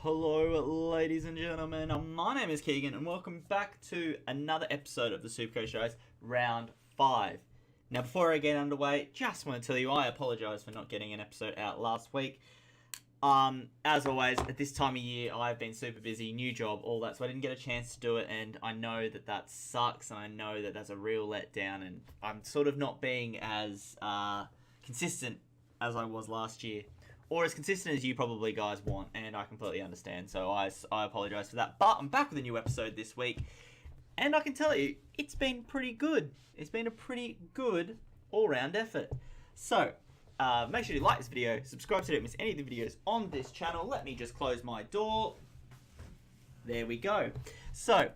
Hello, ladies and gentlemen. My name is Keegan, and welcome back to another episode of the Supercoach Diaries, round 5. Now, before I get underway, just want to tell you I apologise for not getting an episode out last week. As always, at this time of year, I've been super busy, new job, all that, so I didn't get a chance to do it, and I know that sucks, and I know that that's a real letdown, and I'm sort of not being as consistent as I was last year. Or as consistent as you probably guys want, and I completely understand, so I apologise for that. But I'm back with a new episode this week, and I can tell you, it's been pretty good. It's been a pretty good all-round effort. So, make sure you like this video, subscribe so you don't miss any of the videos on this channel. Let me just close my door. There we go. So,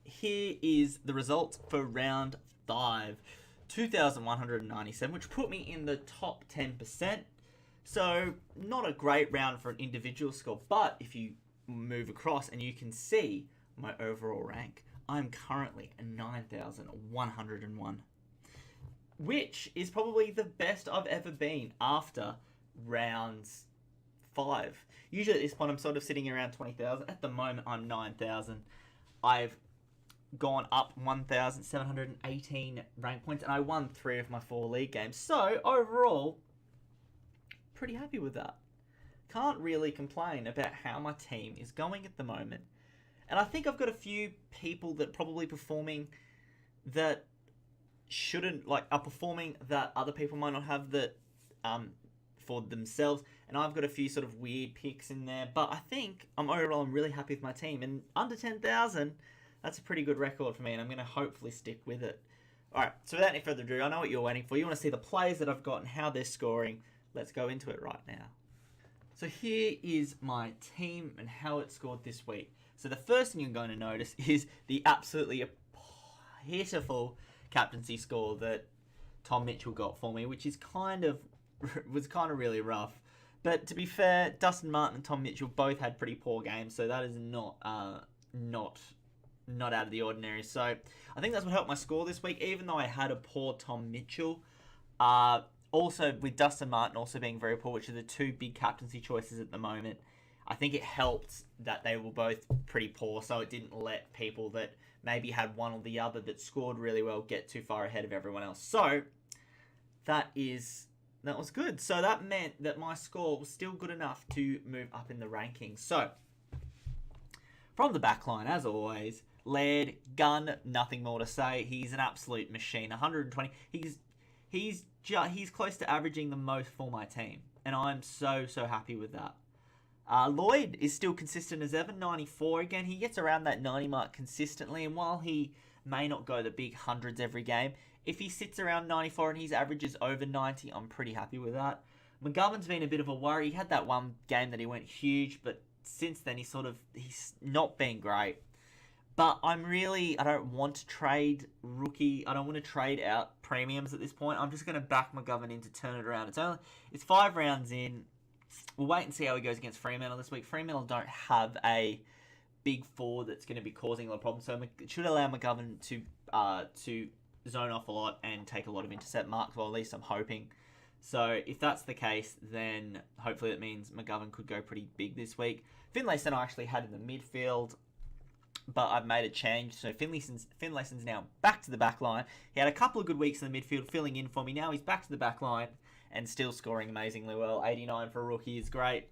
here is the result for round 5. 2,197, which put me in the top 10%. So, not a great round for an individual score, but if you move across and you can see my overall rank, I'm currently at 9,101, which is probably the best I've ever been after rounds 5. Usually at this point, I'm sort of sitting around 20,000. At the moment, I'm 9,000. I've gone up 1,718 rank points, and I won 3 of my 4 league games. So, overall, pretty happy with that. Can't really complain about how my team is going at the moment. And I think I've got a few people that are probably performing that are performing that other people might not have that for themselves. And I've got a few sort of weird picks in there. But I think I'm really happy with my team. And under 10,000, that's a pretty good record for me. And I'm going to hopefully stick with it. Alright, so without any further ado, I know what you're waiting for. You want to see the players that I've got and how they're scoring. Let's go into it right now. So here is my team and how it scored this week. So the first thing you're going to notice is the absolutely pitiful captaincy score that Tom Mitchell got for me, which is was kind of really rough. But to be fair, Dustin Martin and Tom Mitchell both had pretty poor games, so that is not out of the ordinary. So I think that's what helped my score this week, even though I had a poor Tom Mitchell. Also, with Dustin Martin also being very poor, which are the two big captaincy choices at the moment, I think it helped that they were both pretty poor, so it didn't let people that maybe had one or the other that scored really well get too far ahead of everyone else. So, that was good. So, that meant that my score was still good enough to move up in the rankings. So, from the back line, as always, Laird, gun, nothing more to say. He's an absolute machine. 120. He's close to averaging the most for my team, and I'm so happy with that. Lloyd is still consistent as ever, 94 again. He gets around that 90 mark consistently, and while he may not go the big hundreds every game, if he sits around 94 and his average is over 90, I'm pretty happy with that. McGovern's been a bit of a worry. He had that one game that he went huge, but since then he's not been great. But I don't want to trade rookie. I don't want to trade out premiums at this point. I'm just going to back McGovern in to turn it around. It's 5 rounds in. We'll wait and see how he goes against Fremantle this week. Fremantle don't have a big forward that's going to be causing a lot of problems. So it should allow McGovern to zone off a lot and take a lot of intercept marks. Well, at least I'm hoping. So if that's the case, then hopefully that means McGovern could go pretty big this week. Finlayson I actually had in the midfield, but I've made a change. So Finlayson's now back to the back line. He had a couple of good weeks in the midfield filling in for me. Now he's back to the back line and still scoring amazingly well. 89 for a rookie is great.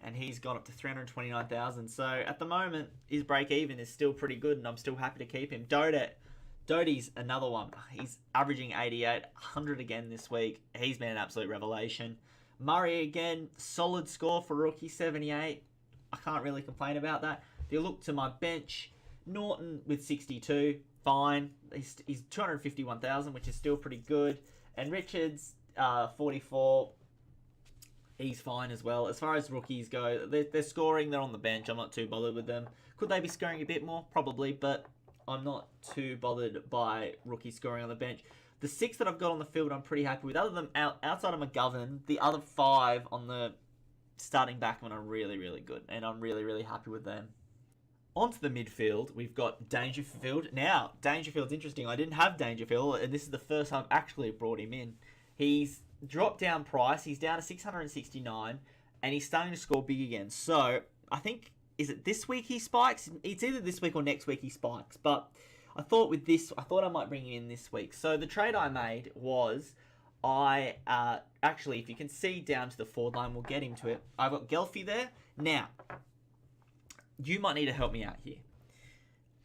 And he's gone up to 329,000. So at the moment, his break even is still pretty good, and I'm still happy to keep him. Doty's another one. He's averaging 88, 100 again this week. He's been an absolute revelation. Murray again, solid score for rookie, 78. I can't really complain about that. If you look to my bench, Norton with 62, fine. He's 251,000, which is still pretty good. And Richards, 44, he's fine as well. As far as rookies go, they're scoring, they're on the bench. I'm not too bothered with them. Could they be scoring a bit more? Probably, but I'm not too bothered by rookie scoring on the bench. The 6 that I've got on the field, I'm pretty happy with. Other than outside of McGovern, the other 5 on the starting backman are really good, and I'm really happy with them. Onto the midfield, we've got Dangerfield. Now, Dangerfield's interesting. I didn't have Dangerfield, and this is the first time I've actually brought him in. He's dropped down price. He's down to 669, and he's starting to score big again. So I think, is it this week he spikes? It's either this week or next week he spikes. But I thought I might bring him in this week. So the trade I made was, actually, if you can see down to the forward line, we'll get into it. I've got Gelfie there. Now, you might need to help me out here.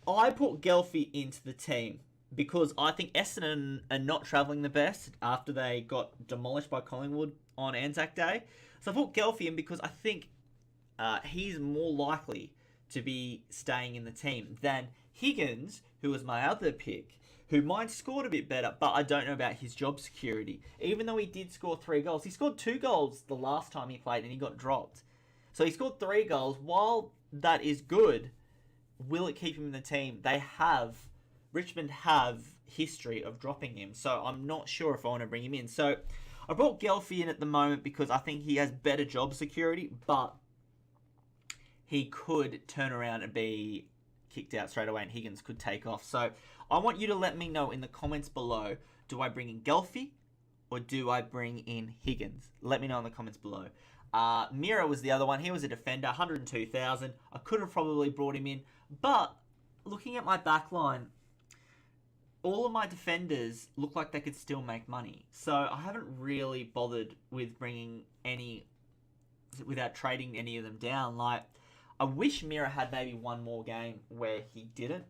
I put Gelfie into the team because I think Essendon are not travelling the best after they got demolished by Collingwood on Anzac Day. So I put Gelfie in because I think he's more likely to be staying in the team than Higgins, who was my other pick, who might scored a bit better, but I don't know about his job security. Even though he did score 3 goals, he scored 2 goals the last time he played and he got dropped. So he scored 3 goals. While that is good, will it keep him in the team? Richmond have history of dropping him, so I'm not sure if I want to bring him in. So I brought Gelfie in at the moment because I think he has better job security, but he could turn around and be kicked out straight away and Higgins could take off. So I want you to let me know in the comments below, do I bring in Gelfie or do I bring in Higgins? Let me know in the comments below. Mira was the other one. He was a defender, 102,000. I could have probably brought him in, but looking at my back line, all of my defenders look like they could still make money. So I haven't really bothered with without trading any of them down. Like, I wish Mira had maybe one more game where he didn't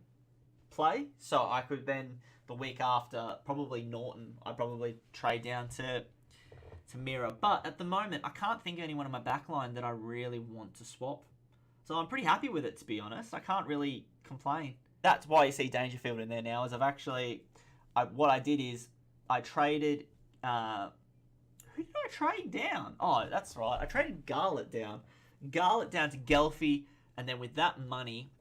play. So I could then, the week after, probably Norton, I'd probably trade down to Mira. But at the moment, I can't think of anyone in my back line that I really want to swap. So I'm pretty happy with it, to be honest. I can't really complain. That's why you see Dangerfield in there now, is what I did is I traded, who did I trade down? Oh, that's right. I traded Garlett down. Garlett down to Gelfie, and then with that money,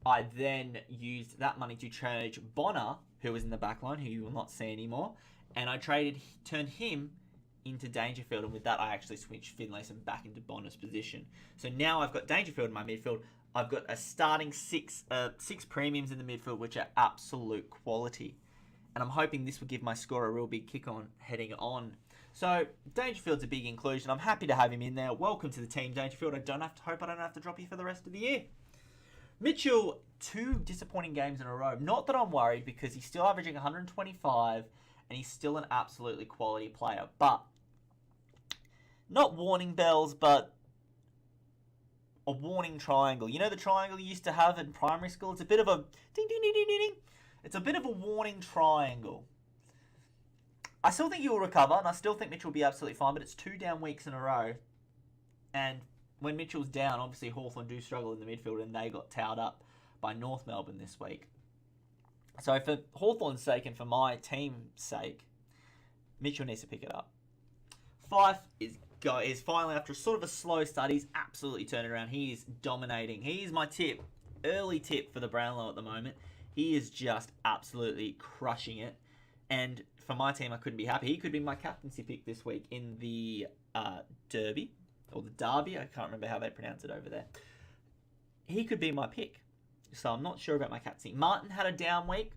I then used that money to trade Bonner, who was in the back line, who you will not see anymore, and I turned him into Dangerfield, and with that I actually switched Finlayson back into Bonner's position. So now I've got Dangerfield in my midfield. I've got a starting six premiums in the midfield, which are absolute quality. And I'm hoping this will give my score a real big kick on heading on. So Dangerfield's a big inclusion. I'm happy to have him in there. Welcome to the team, Dangerfield. I don't have to drop you for the rest of the year. Mitchell, 2 disappointing games in a row. Not that I'm worried, because he's still averaging 125 and he's still an absolutely quality player. But not warning bells, but a warning triangle. You know the triangle you used to have in primary school? It's a bit of a ding, ding, ding, ding, ding, ding. It's a bit of a warning triangle. I still think he will recover, and I still think Mitchell will be absolutely fine, but it's 2 down weeks in a row. And when Mitchell's down, obviously Hawthorn do struggle in the midfield, and they got towed up by North Melbourne this week. So for Hawthorn's sake and for my team's sake, Mitchell needs to pick it up. Fife is finally, after sort of a slow start, he's absolutely turned around. He is dominating. He is my early tip for the Brownlow at the moment. He is just absolutely crushing it. And for my team, I couldn't be happy. He could be my captaincy pick this week in the Derby, or the Derby. I can't remember how they pronounce it over there. He could be my pick. So I'm not sure about my captaincy. Martin had a down week.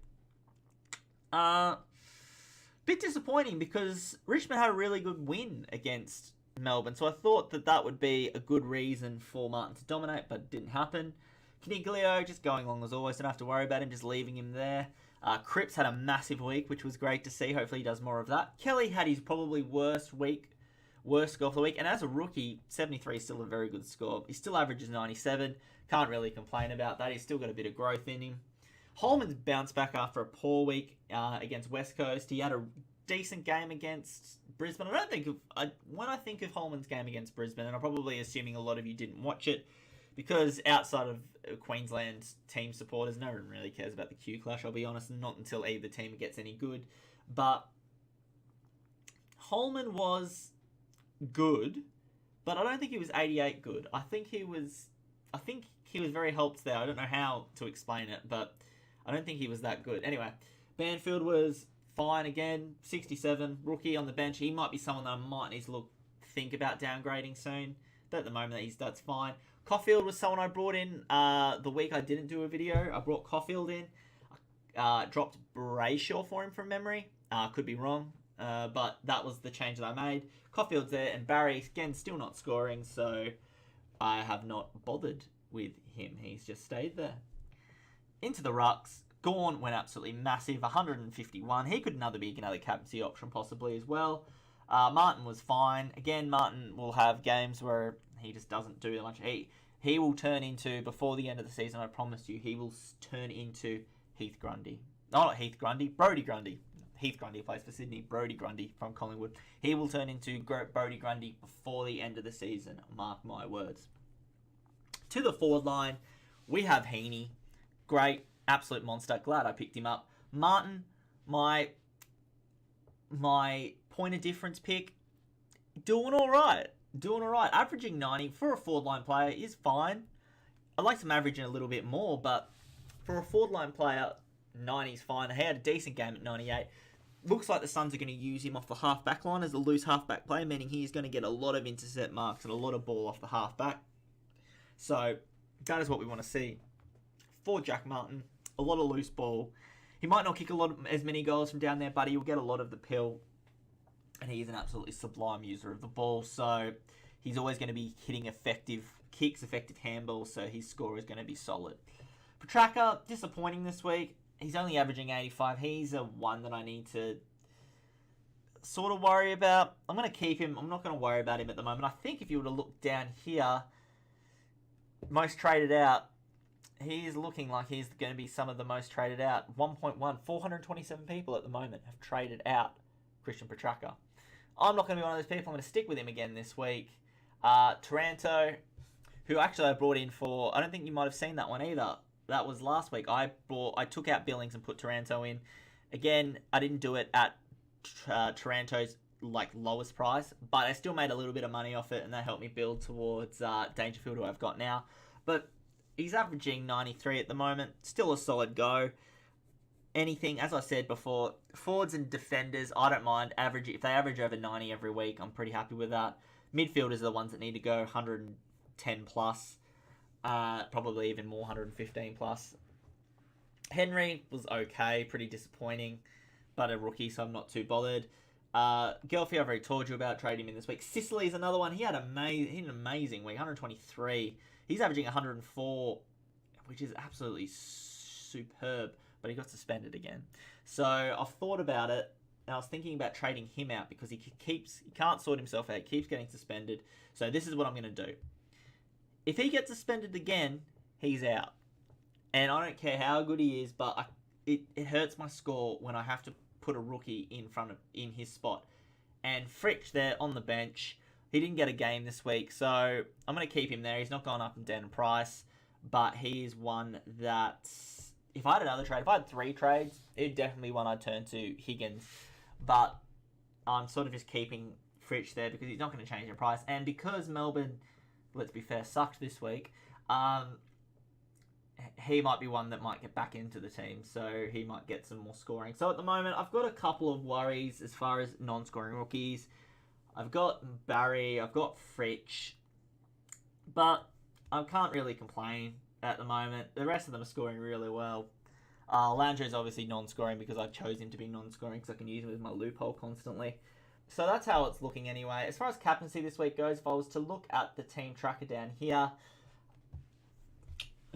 Bit disappointing because Richmond had a really good win against Melbourne. So I thought that would be a good reason for Martin to dominate, but it didn't happen. Caniglio just going along as always. Don't have to worry about him, just leaving him there. Cripps had a massive week, which was great to see. Hopefully he does more of that. Kelly had his probably worst score of the week. And as a rookie, 73 is still a very good score. He still averages 97. Can't really complain about that. He's still got a bit of growth in him. Holman's bounced back after a poor week against West Coast. He had a decent game against Brisbane. When I think of Holman's game against Brisbane, and I'm probably assuming a lot of you didn't watch it, because outside of Queensland team supporters, no one really cares about the Q Clash, I'll be honest, not until either team gets any good. But Holman was good, but I don't think he was 88 good. I think he was very helped there. I don't know how to explain it, but I don't think he was that good. Anyway, Banfield was fine again, 67, rookie on the bench. He might be someone that I might need to think about downgrading soon. But at the moment, that's fine. Caulfield was someone I brought in the week I didn't do a video. I brought Caulfield in. Dropped Brayshaw for him from memory. Could be wrong. but that was the change that I made. Caulfield's there, and Barry, again, still not scoring, so I have not bothered with him. He's just stayed there. Into the rucks. Gawn went absolutely massive, 151. He could be another captaincy option possibly as well. Martin was fine. Again, Martin will have games where he just doesn't do much. He will turn into, before the end of the season, I promise you, he will turn into Heath Grundy. No, not Heath Grundy, Brodie Grundy. Heath Grundy plays for Sydney. Brodie Grundy from Collingwood. He will turn into Brodie Grundy before the end of the season. Mark my words. To the forward line, we have Heaney. Great. Absolute monster. Glad I picked him up. Martin, my point of difference pick, doing all right. Averaging 90 for a forward line player is fine. I'd like some averaging a little bit more, but for a forward line player, 90 is fine. He had a decent game at 98. Looks like the Suns are going to use him off the half-back line as a loose half-back player, meaning he's going to get a lot of intercept marks and a lot of ball off the half-back. So that is what we want to see. For Jack Martin, a lot of loose ball. He might not kick as many goals from down there, but he will get a lot of the pill. And he is an absolutely sublime user of the ball. So he's always going to be hitting effective kicks, effective handballs. So his score is going to be solid. Petracca, disappointing this week. He's only averaging 85. He's a one that I need to sort of worry about. I'm going to keep him. I'm not going to worry about him at the moment. I think if you were to look down here, most traded out, he's looking like he's going to be some of the most traded out. 1.1, 427 people at the moment have traded out Christian Petracca. I'm not going to be one of those people. I'm going to stick with him again this week. Taranto, who actually I brought in for, I don't think you might have seen that one either. That was last week. I took out Billings and put Taranto in. Again, I didn't do it at Taranto's lowest price, but I still made a little bit of money off it, and that helped me build towards Dangerfield, who I've got now. But he's averaging 93 at the moment. Still a solid go. Anything, as I said before, forwards and defenders, I don't mind. If they average over 90 every week, I'm pretty happy with that. Midfielders are the ones that need to go 110 plus. Probably even more, 115 plus. Henry was okay, pretty disappointing, but a rookie, so I'm not too bothered. Gelfie, I've already told you about, trading him in this week. Sicily's another one. He had an amazing week, 123. He's averaging 104, which is absolutely superb, but he got suspended again. So I've thought about it, and I was thinking about trading him out because he can't sort himself out, keeps getting suspended. So this is what I'm going to do. If he gets suspended again, he's out. And I don't care how good he is, but it hurts my score when I have to put a rookie in his spot. And Fritsch there on the bench, he didn't get a game this week, so I'm going to keep him there. He's not gone up and down in price, but he is one that, if I had another trade, if I had 3 trades, it'd definitely be one I'd turn to Higgins. But I'm sort of just keeping Fritsch there because he's not going to change the price. And because Melbourne, let's be fair, sucked this week, he might be one that might get back into the team, so he might get some more scoring. So at the moment, I've got a couple of worries as far as non-scoring rookies. I've got Barry, I've got Fritsch, but I can't really complain at the moment. The rest of them are scoring really well. Landry's obviously non-scoring because I chose him to be non-scoring because I can use him as my loophole constantly. So that's how it's looking anyway. As far as captaincy this week goes, if I was to look at the team tracker down here,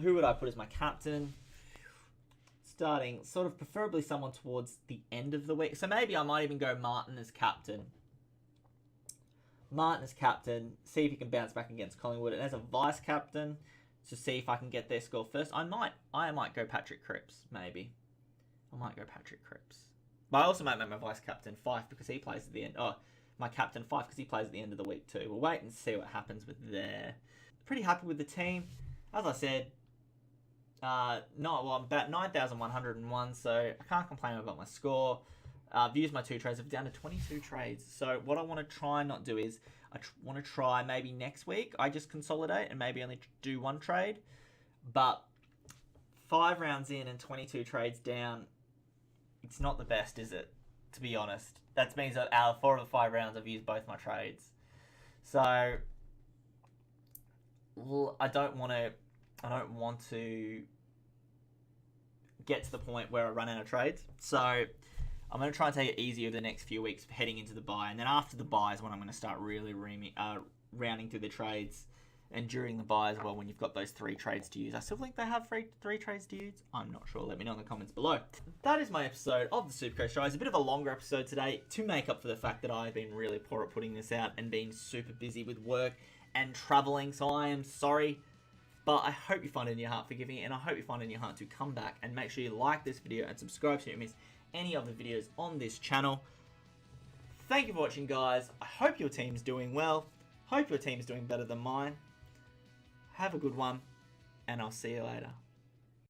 who would I put as my captain? Starting sort of preferably someone towards the end of the week. So maybe I might even go Martin as captain. See if he can bounce back against Collingwood. And as a vice captain, to see if I can get their score first, I might go Patrick Cripps, maybe. I might go Patrick Cripps. But I also might make my vice captain Fife because he plays at the end. Oh, my captain Fife because he plays at the end of the week too. We'll wait and see what happens with there. Pretty happy with the team. As I said, I'm about 9,101, so I can't complain about my score. I've used my 2 trades. I've down to 22 trades. So what I want to try and not do is I want to try maybe next week I just consolidate and maybe only do 1 trade. But 5 rounds in and 22 trades down, it's not the best, is it? To be honest. That means that out of 4 of the 5 rounds I've used both my trades. So I don't want to get to the point where I run out of trades. So I'm going to try and take it easy over the next few weeks heading into the bye. And then after the bye is when I'm going to start really rounding through the trades. And during the bye as well, when you've got those 3 trades to use. I still think they have three trades to use. I'm not sure. Let me know in the comments below. That is my episode of the Supercoach Diaries. A bit of a longer episode today to make up for the fact that I've been really poor at putting this out and being super busy with work and travelling. So I am sorry. But I hope you find it in your heart forgiving me, and I hope you find it in your heart to come back and make sure you like this video and subscribe so you don't miss any of the videos on this channel. Thank you for watching, guys. I hope your team's doing well. Hope your team's doing better than mine. Have a good one, and I'll see you later.